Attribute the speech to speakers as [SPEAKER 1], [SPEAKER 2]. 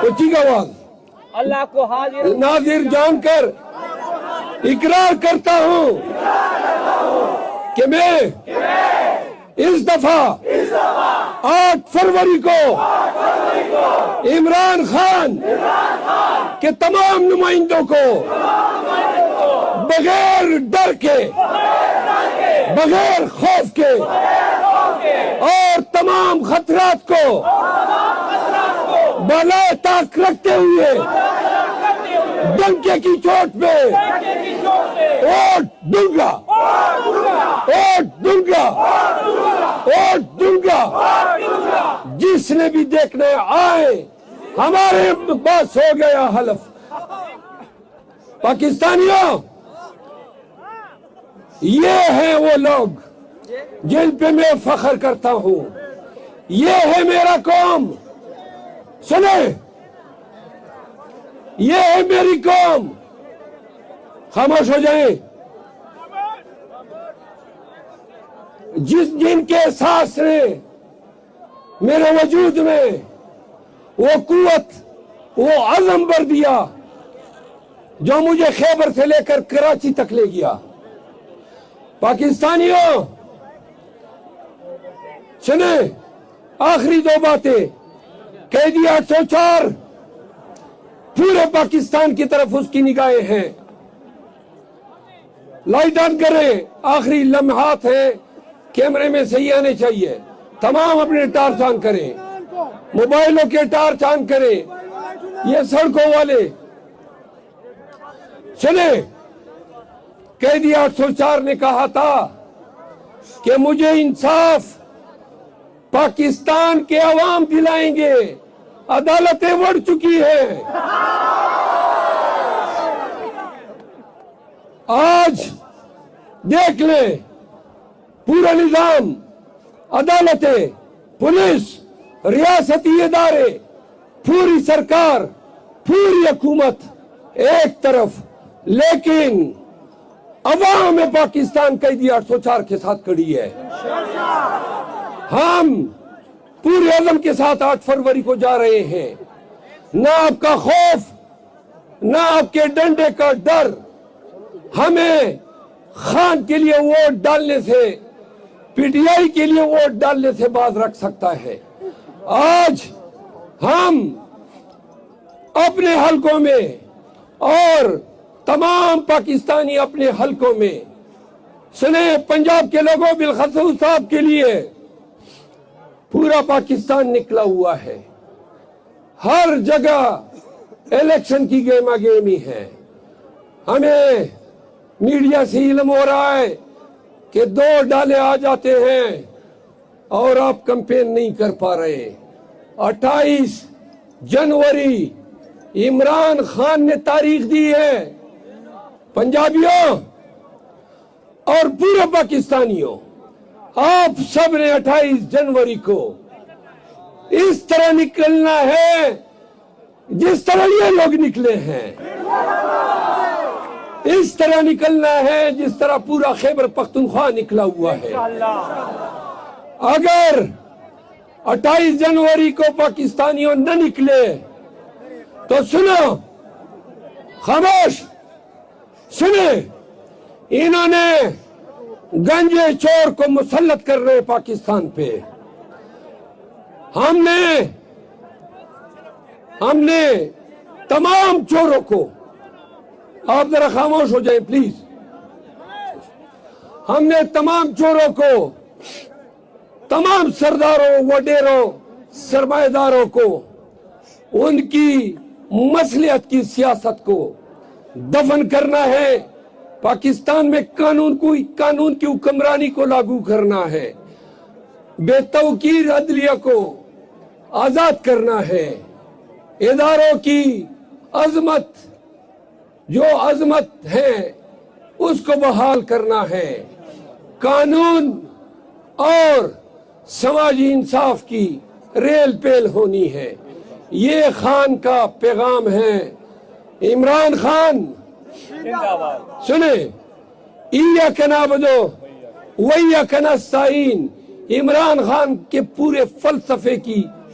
[SPEAKER 1] اونچی آواز،
[SPEAKER 2] اللہ کو حاضر
[SPEAKER 1] ناظر جان کر اقرار کرتا ہوں کہ میں اس دفعہ 8 فروری کو عمران خان کے تمام نمائندوں کو بغیر ڈر کے، بغیر خوف کے اور تمام خطرات کو بالائے طاق رکھتے ہوئے ڈنکے کی چوٹ پہ ووٹ دوں گا، ووٹ دوں گا، ووٹ دوں گا۔ جس نے بھی دیکھنے آئے، ہمارے پاس ہو گیا حلف۔ پاکستانیوں، یہ ہیں وہ لوگ جن پہ میں فخر کرتا ہوں، یہ ہے میرا قوم۔ سنیں، یہ ہے میری قوم۔ خاموش ہو جائیں۔ جن کے احساس نے میرے وجود میں وہ قوت، وہ عزم بھر دیا جو مجھے خیبر سے لے کر کراچی تک لے گیا۔ پاکستانیوں، سنیں، آخری 2 باتیں۔ قیدی 804 پورے پاکستان کی طرف اس کی نگاہیں ہیں۔ لائٹ آن کریں، آخری لمحات ہیں، کیمرے میں صحیح آنے چاہیے۔ تمام اپنے ٹارچ آن کریں، موبائلوں کے ٹارچ آن کریں۔ یہ سڑکوں والے سنیں، قیدی 804 نے کہا تھا کہ مجھے انصاف پاکستان کے عوام دلائیں گے، عدالتیں بڑھ چکی ہیں۔ آج دیکھ لیں، پورا نظام، عدالتیں، پولیس، ریاستی ادارے، پوری سرکار، پوری حکومت ایک طرف، لیکن عوام پاکستان قیدی 804 کے ساتھ کھڑی ہے۔ ہم پورے عزم کے ساتھ 8 فروری کو جا رہے ہیں۔ نہ آپ کا خوف، نہ آپ کے ڈنڈے کا ڈر ہمیں خان کے لیے ووٹ ڈالنے سے، پی ٹی آئی کے لیے ووٹ ڈالنے سے باز رکھ سکتا ہے۔ آج ہم اپنے حلقوں میں اور تمام پاکستانی اپنے حلقوں میں، سنیں، پنجاب کے لوگوں بالخصوص صاحب کے لیے پورا پاکستان نکلا ہوا ہے۔ ہر جگہ الیکشن کی گیما گیمی ہے۔ ہمیں میڈیا سے علم ہو رہا ہے کہ 2 ڈالے آ جاتے ہیں اور آپ کمپین نہیں کر پا رہے۔ 28 جنوری عمران خان نے تاریخ دی ہے۔ پنجابیوں اور پورے پاکستانیوں، آپ سب نے 28 جنوری کو اس طرح نکلنا ہے جس طرح یہ لوگ نکلے ہیں، اس طرح نکلنا ہے جس طرح پورا خیبر پختونخوا نکلا ہوا ہے۔ اگر 28 جنوری کو پاکستانیوں نہ نکلے تو سنو، خاموش، سنیں، انہوں نے گنجے چور کو مسلط کر رہے پاکستان پہ۔ ہم نے تمام چوروں کو، آپ ذرا خاموش ہو جائیں پلیز، ہم نے تمام چوروں کو، تمام سرداروں، وڈیروں، سرمایہ داروں کو، ان کی مصلحت کی سیاست کو دفن کرنا ہے۔ پاکستان میں قانون کی حکمرانی کو لاگو کرنا ہے، بے توقیر عدلیہ کو آزاد کرنا ہے، اداروں کی عظمت، جو عظمت ہے اس کو بحال کرنا ہے، قانون اور سماجی انصاف کی ریل پیل ہونی ہے۔ یہ خان کا پیغام ہے۔ عمران خان، سنیں، ایاک نعبد و ایاک نستعین عمران خان کے پورے فلسفے کی